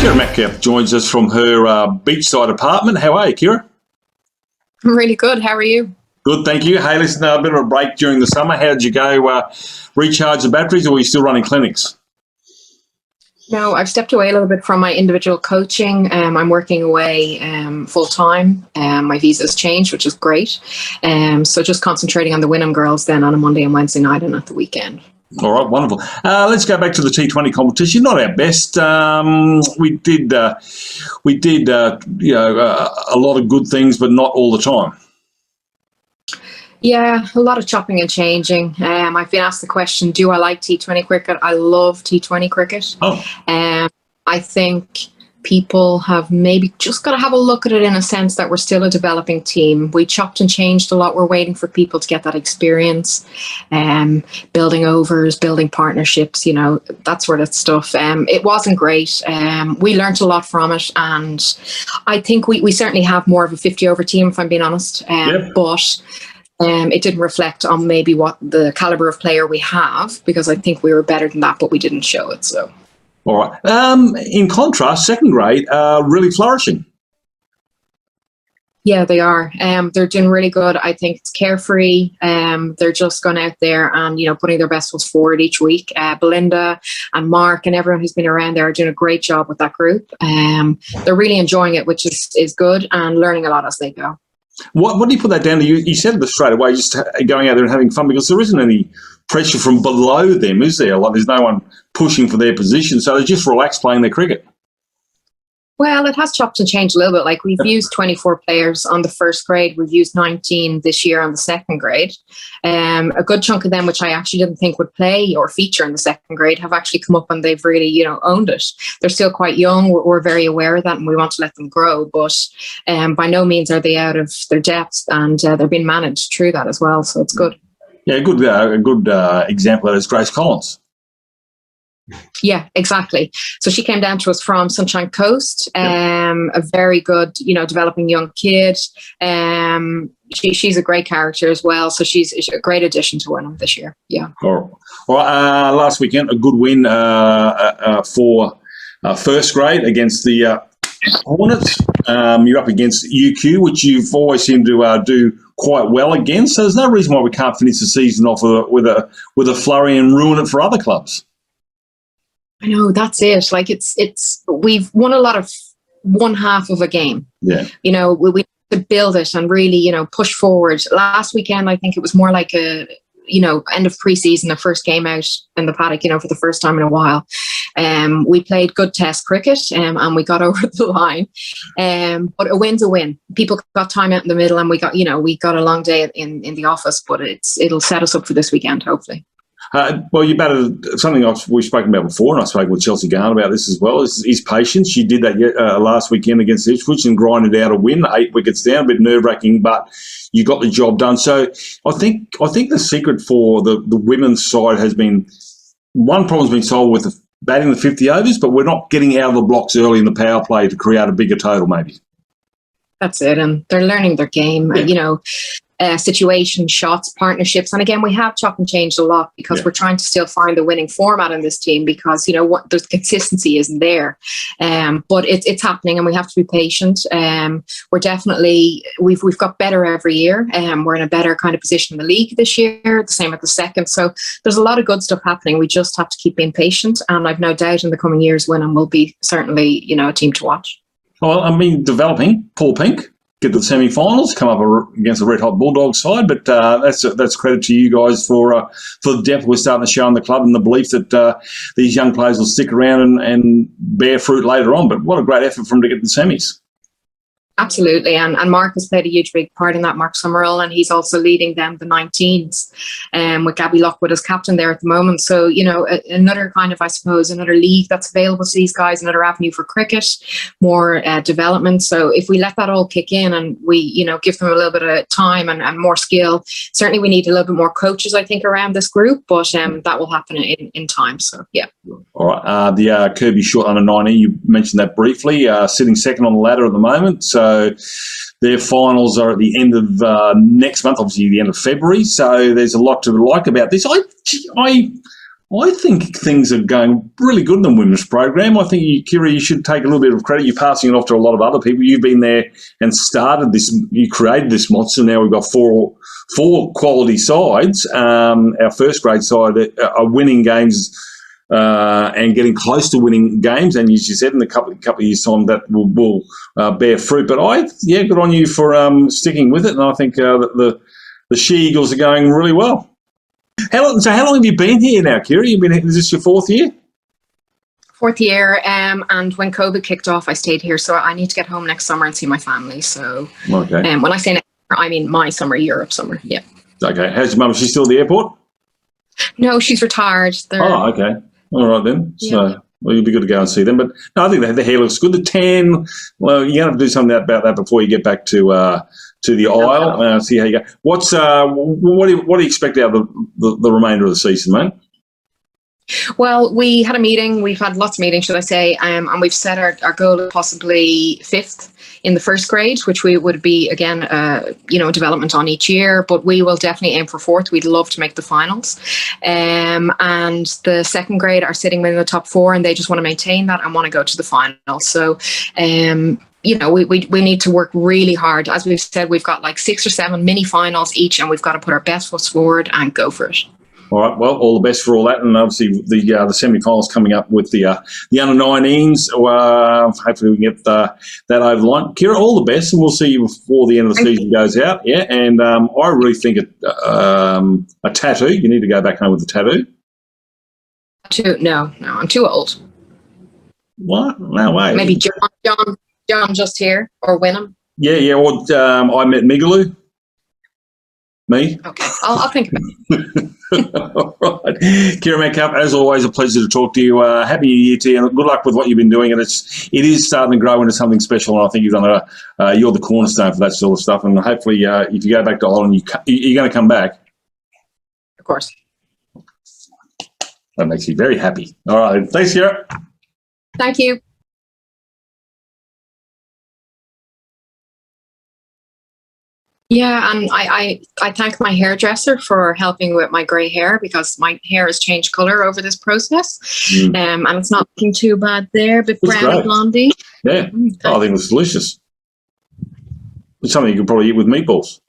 Ciara Metcalfe joins us from her beachside apartment. How are you, Ciara? I'm really good. How are you? Good, thank you. Hey, listen, a bit of a break during the summer. How did you go? Recharge the batteries, or are you still running clinics? No, I've stepped away a little bit from my individual coaching. I'm working away full time. My visa's changed, which is great. So just concentrating on the Wynnum girls then on a Monday and Wednesday night and at the weekend. All right, wonderful. Let's go back to the T20 competition. Not our best. We did a lot of good things, but not all the time. Yeah, a lot of chopping and changing. I've been asked the question, do I like T20 cricket? I love T20 cricket. I think people have maybe just got to have a look at it in a sense that we're still a developing team. We chopped and changed a lot. We're waiting for people to get that experience, building overs, building partnerships, that sort of stuff. It wasn't great. We learned a lot from it, and I think we certainly have more of a 50-over team, if I'm being honest. But it didn't reflect on maybe what the calibre of player we have, because I think we were better than that, but we didn't show it. So. All right. In contrast, second grade are really flourishing. Yeah, they are. They're doing really good. I think it's carefree. They're just going out there and, putting their best foot forward each week. Belinda and Mark and everyone who's been around there are doing a great job with that group. They're really enjoying it, which is good, and learning a lot as they go. What do you put that down to? You said it straight away, just going out there and having fun, because there isn't any pressure from below them, is there? Like, there's no one pushing for their position, so they just relax playing their cricket. Well, it has chopped and changed a little bit. Like, we've used 24 players on the first grade. We've used 19 this year on the second grade. A good chunk of them, which I actually didn't think would play or feature in the second grade, have actually come up and they've really, owned it. They're still quite young. We're very aware of that, and we want to let them grow. But by no means are they out of their depth, and they're being managed through that as well. So it's good. Yeah, a good example of that is Grace Collins. Yeah, exactly. So she came down to us from Sunshine Coast, a very good, developing young kid. She's a great character as well. So she's a great addition to Wynnum this year. Yeah. All right. Last weekend, a good win for first grade against the Hornets. You're up against UQ, which you've always seemed to do quite well against. So there's no reason why we can't finish the season off with a flurry and ruin it for other clubs. I know, that's it. Like, we've won a lot of one half of a game. Yeah. We need to build it and really, push forward. Last weekend, I think it was more like a, end of preseason, the first game out in the paddock, for the first time in a while. We played good test cricket, and we got over the line. But a win's a win. People got time out in the middle, and we got a long day in the office, but it'll set us up for this weekend, hopefully. Well, you batted something we've spoken about before, and I spoke with Chelsea Garn about this as well, is patience. She did that last weekend against Ipswich and grinded out a win, 8 wickets down, a bit nerve-wracking, but you got the job done. So I think the secret for the women's side has been, one problem's been solved with batting the 50 overs, but we're not getting out of the blocks early in the power play to create a bigger total, maybe. That's it, and they're learning their game. Yeah. Situation, shots, partnerships. And again, we have chopped and changed a lot because we're trying to still find the winning format in this team, because, the consistency isn't there. But it's happening, and we have to be patient. We're definitely, we've got better every year. We're in a better kind of position in the league this year, the same at the second. So there's a lot of good stuff happening. We just have to keep being patient. And I've no doubt in the coming years, Wynnum will be certainly, a team to watch. Well, developing Paul Pink. Get to the semi-finals, come up against the Red Hot Bulldogs side, but that's credit to you guys for the depth we're starting to show in the club, and the belief that these young players will stick around and bear fruit later on. But what a great effort for them to get to the semis. Absolutely, and Mark has played a huge big part in that, Mark Summerall, and he's also leading them, the 19s, with Gabby Lockwood as captain there at the moment. So, another kind of, I suppose, another league that's available to these guys, another avenue for cricket, more development. So if we let that all kick in and we, give them a little bit of time and more skill, certainly we need a little bit more coaches, I think, around this group, but that will happen in time. So, yeah. All right. The Kirby Short under 19, you mentioned that briefly, sitting second on the ladder at the moment. So their finals are at the end of next month, obviously the end of February. So there's a lot to like about this. I think things are going really good in the women's program. I think, Ciara, you should take a little bit of credit. You're passing it off to a lot of other people. You've been there and started this. You created this monster. Now we've got four quality sides. Our first grade side are winning games and getting close to winning games. And as you said, in a couple of years' time, that will bear fruit. But good on you for sticking with it. And I think the She-Eagles are going really well. How long have you been here now, Ciara? Is this your fourth year? Fourth year, and when COVID kicked off, I stayed here. So I need to get home next summer and see my family. So when I say next summer, I mean my summer, Europe summer. Yeah. Okay. How's your mum? Is she still at the airport? No, she's retired. Oh, okay. All right then. Yeah. So, well, you'll be good to go and see them. But no, I think the hair looks good. The tan, well, you're going to have to do something about that before you get back to the aisle. See how you go. What do you expect out of the remainder of the season, mate? Well, we had a meeting. We've had lots of meetings, should I say, and we've set our goal of possibly 5th in the first grade, which we would be, again, development on each year, but we will definitely aim for 4th. We'd love to make the finals. And the second grade are sitting in the top 4, and they just want to maintain that and want to go to the final. So, we need to work really hard. As we've said, we've got like 6 or 7 mini finals each, and we've got to put our best foot forward and go for it. All right. Well, all the best for all that, and obviously the semi-finals coming up with the under-19s. Hopefully we can get that over the line. Ciara, all the best, and we'll see you before the end of the season goes out. Yeah, and I really think a tattoo. You need to go back home with a tattoo. No, I'm too old. What? No way. Maybe John just here, or Wynnum. Yeah. Or I met Migaloo. Me? Okay, I'll think about it. All right. Ciara Metcalfe, as always, a pleasure to talk to you. Happy New Year to you, and good luck with what you've been doing. And it is starting to grow into something special, and I think you've done you're the cornerstone for that sort of stuff. And hopefully, if you go back to Ireland, you're going to come back. Of course. That makes me very happy. All right. Thanks, Ciara. Thank you. Yeah, and I thank my hairdresser for helping with my grey hair, because my hair has changed colour over this process, and it's not looking too bad there, but brown and blondie. Yeah, I think it was delicious. It's something you could probably eat with meatballs.